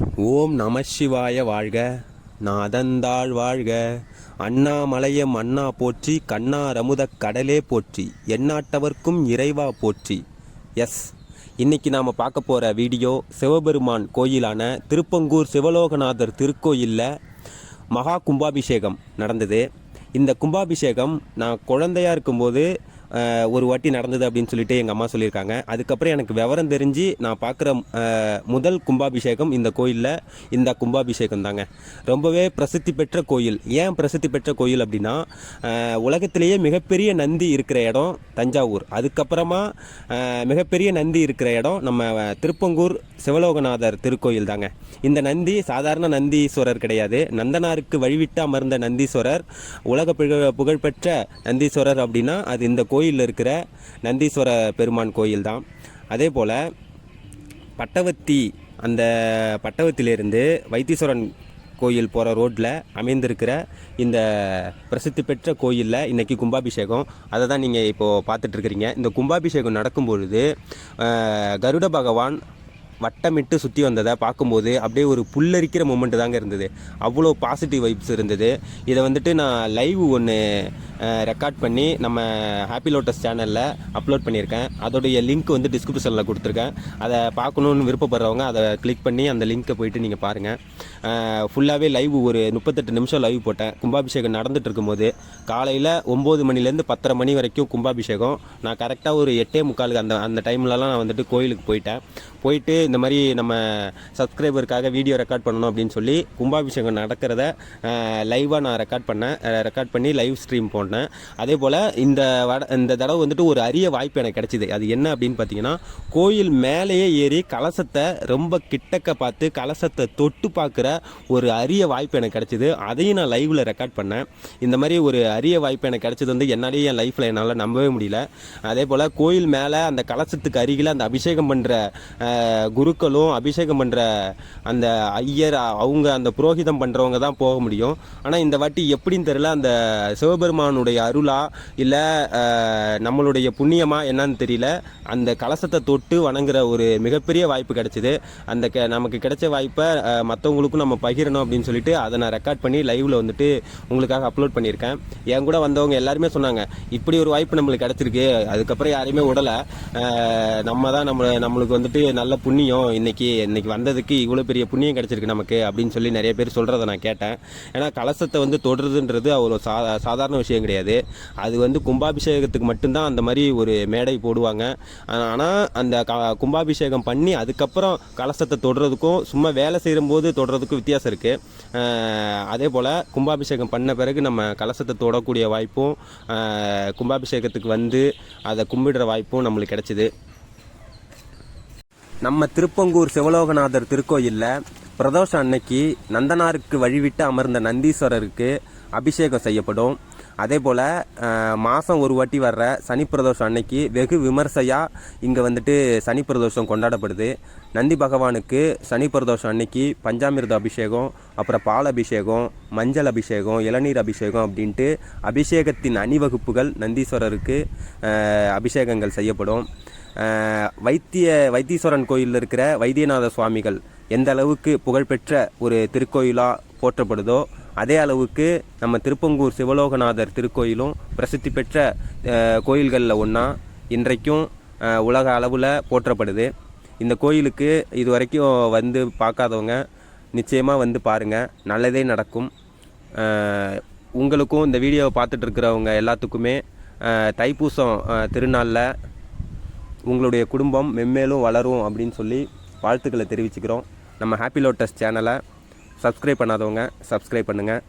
ஓம் நம சிவாய வாழ்க, நாதந்தாள் வாழ்க, அண்ணாமலையம் அண்ணா போற்றி, கண்ணாரமுதக் கடலே போற்றி, எந்நாட்டவர்க்கும் இறைவா போற்றி. எஸ், இன்றைக்கி நாம் பார்க்க போகிற வீடியோ சிவபெருமான் கோயிலான திருப்பங்கூர் சிவலோகநாதர் திருக்கோயிலில் மகா கும்பாபிஷேகம் நடந்தது. இந்த கும்பாபிஷேகம் நான் குழந்தையாக இருக்கும்போது ஒரு வாட்டி நடந்தது அப்படின்னு சொல்லிட்டு எங்கள் அம்மா சொல்லியிருக்காங்க. அதுக்கப்புறம் எனக்கு விவரம் தெரிஞ்சு நான் பார்க்குற முதல் கும்பாபிஷேகம் இந்த கோயிலில் இந்த கும்பாபிஷேகம் தாங்க. ரொம்பவே பிரசித்தி பெற்ற கோயில். ஏன் பிரசித்தி பெற்ற கோயில் அப்படின்னா, உலகத்திலேயே மிகப்பெரிய நந்தி இருக்கிற இடம் தஞ்சாவூர். அதுக்கப்புறமா மிகப்பெரிய நந்தி இருக்கிற இடம் நம்ம திருப்பங்கூர் சிவலோகநாதர் திருக்கோயில் தாங்க. இந்த நந்தி சாதாரண நந்தீஸ்வரர் கிடையாது. நந்தனாருக்கு வழிவிட்டு அமர்ந்த நந்தீஸ்வரர், உலக புகழ்பெற்ற நந்தீஸ்வரர் அப்படின்னா அது இந்த கோயிலில் இருக்கிற நந்தீஸ்வர பெருமான் கோயில் தான். அதே போல் பட்டவத்தி, அந்த பட்டவத்திலிருந்து வைத்தீஸ்வரன் கோயில் போகிற ரோட்டில் அமைந்திருக்கிற இந்த பிரசித்தி பெற்ற கோயிலில் இன்றைக்கி கும்பாபிஷேகம். அதை தான் நீங்கள் இப்போது பார்த்துட்ருக்கிறீங்க. இந்த கும்பாபிஷேகம் நடக்கும்பொழுது கருட பகவான் வட்டமிட்டு சுற்றி வந்ததை பார்க்கும்போது அப்படியே ஒரு புல்லரிக்கிற மூமெண்ட்டு தாங்க இருந்தது. அவ்வளோ பாசிட்டிவ் வைப்ஸ் இருந்தது. இதை வந்துட்டு நான் லைவ் ஒன்று ரெக்கார்ட் பண்ணி நம்ம ஹாப்பி லோட்டஸ் சேனலில் அப்லோட் பண்ணியிருக்கேன். அதோடைய லிங்க் வந்து டிஸ்கிரிப்ஷனில் கொடுத்துருக்கேன். அதை பார்க்கணுன்னு விருப்பப்படுறவங்க அதை கிளிக் பண்ணி அந்த லிங்க்கை போயிட்டு நீங்கள் பாருங்கள். ஃபுல்லாகவே லைவ் ஒரு 38 நிமிஷம் லைவ் போட்டேன். கும்பாபிஷேகம் நடந்துகிட்டு இருக்கும்போது காலையில் 9 மணிலேருந்து 10:30 மணி வரைக்கும் கும்பாபிஷேகம். நான் கரெக்டாக ஒரு 8:45 அந்த டைம்லலாம் நான் வந்துட்டு கோயிலுக்கு போயிட்டு இந்த மாதிரி நம்ம சப்ஸ்கிரைபருக்காக வீடியோ ரெக்கார்ட் பண்ணணும் அப்படின்னு சொல்லி கும்பாபிஷேகம் நடக்கிறத லைவாக நான் ரெக்கார்ட் பண்ணி லைவ் ஸ்ட்ரீம் போனேன். அதே போல் இந்த தடவை வந்துட்டு ஒரு அரிய வாய்ப்பு எனக்கு கிடச்சிது. அது என்ன அப்படின்னு பார்த்தீங்கன்னா, கோயில் மேலேயே ஏறி கலசத்தை ரொம்ப கிட்டக்க பார்த்து கலசத்தை தொட்டு பார்க்குற ஒரு அரிய வாய்ப்பு எனக்கு கிடச்சிது. அதையும் நான் லைவில் ரெக்கார்ட் பண்ணேன். இந்த மாதிரி ஒரு அரிய வாய்ப்பு எனக்கு கிடச்சது வந்து என்னாலேயே என் லைஃப்பில் என்னால் நம்பவே முடியல. அதே போல் கோயில் மேலே அந்த கலசத்துக்கு அருகில் அந்த அபிஷேகம் பண்ணுற குருக்களும் அபிஷேகம் பண்ணுற அந்த ஐயர், அவங்க அந்த புரோகிதம் பண்ணுறவங்க தான் போக முடியும். ஆனால் இந்த வாட்டி எப்படின்னு தெரியல, அந்த சிவபெருமானுடைய அருளா இல்லை நம்மளுடைய புண்ணியமா என்னன்னு தெரியல, அந்த கலசத்தை தொட்டு வணங்குற ஒரு மிகப்பெரிய வாய்ப்பு கிடைச்சிது. அந்த நமக்கு கிடைச்ச வாய்ப்பை மற்றவங்களுக்கும் நம்ம பகிரணும் அப்படின்னு சொல்லிட்டு அதை நான் ரெக்கார்ட் பண்ணி லைவில் வந்துட்டு உங்களுக்காக அப்லோட் பண்ணியிருக்கேன். என் கூட வந்தவங்க எல்லாருமே சொன்னாங்க, இப்படி ஒரு வாய்ப்பு நம்மளுக்கு கிடச்சிருக்கு, அதுக்கப்புறம் யாரையுமே விடலை, நம்ம தான் நம்மளுக்கு வந்துட்டு நல்ல புண்ணியம், இன்னைக்கு வந்ததுக்கு இவ்வளோ பெரிய புண்ணியம் கிடச்சிருக்கு நமக்கு அப்படின்னு சொல்லி நிறைய பேர் சொல்கிறத நான் கேட்டேன். ஏன்னா கலசத்தை வந்து தொடுறதுன்றது அவ்வளோ சாதாரண விஷயம் கிடையாது. அது வந்து கும்பாபிஷேகத்துக்கு மட்டும்தான் அந்த மாதிரி ஒரு மேடை போடுவாங்க. ஆனால் அந்த கும்பாபிஷேகம் பண்ணி அதுக்கப்புறம் கலசத்தை தொடுறதுக்கும் சும்மா வேலை செய்யும்போது தொடுறதுக்கும் வித்தியாசம் இருக்குது. அதே போல் கும்பாபிஷேகம் பண்ண பிறகு நம்ம கலசத்தை தொடக்கூடிய வாய்ப்பும் கும்பாபிஷேகத்துக்கு வந்து அதை கும்பிடுற வாய்ப்பும் நம்மளுக்கு கிடச்சிது. நம்ம திருப்பங்கூர் சிவலோகநாதர் திருக்கோயிலில் பிரதோஷம் அன்னைக்கு நந்தனாருக்கு வழிவிட்டு அமர்ந்த நந்தீஸ்வரருக்கு அபிஷேகம் செய்யப்படும். அதே போல் மாதம் ஒரு வாட்டி வர்ற சனி பிரதோஷம் அன்னைக்கு வெகு விமர்சையாக இங்கே வந்துட்டு சனி பிரதோஷம் கொண்டாடப்படுது. நந்தி பகவானுக்கு சனி பிரதோஷம் அன்னைக்கு பஞ்சாமிர்த அபிஷேகம், அப்புறம் பால் அபிஷேகம், மஞ்சள் அபிஷேகம், இளநீர் அபிஷேகம் அப்படின்ட்டு அபிஷேகத்தின் அணிவகுப்புகள் நந்தீஸ்வரருக்கு அபிஷேகங்கள் செய்யப்படும். வைத்தீஸ்வரன் கோயிலில் இருக்கிற வைத்தியநாத சுவாமிகள் எந்த அளவுக்கு புகழ்பெற்ற ஒரு திருக்கோயிலாக போற்றப்படுதோ அதே அளவுக்கு நம்ம திருப்பங்கூர் சிவலோகநாதர் திருக்கோயிலும் பிரசித்தி பெற்ற கோயில்களில் ஒன்றா இன்றைக்கும் உலக அளவில் போற்றப்படுது. இந்த கோயிலுக்கு இது வரைக்கும் வந்து பார்க்காதவங்க நிச்சயமாக வந்து பாருங்கள், நல்லதே நடக்கும். உங்களுக்கும் இந்த வீடியோவை பார்த்துட்டு இருக்கிறவங்க எல்லாத்துக்குமே தைப்பூசம் திருநாளில் உங்களுடைய குடும்பம் மென்மேலும் வளரும் அப்படின்னு சொல்லி வாழ்த்துக்களை தெரிவிச்சுக்கிறோம். நம்ம ஹாப்பி லோட்டஸ் சேனலை சப்ஸ்கிரைப் பண்ணாதவங்க சப்ஸ்கிரைப் பண்ணுங்கள்.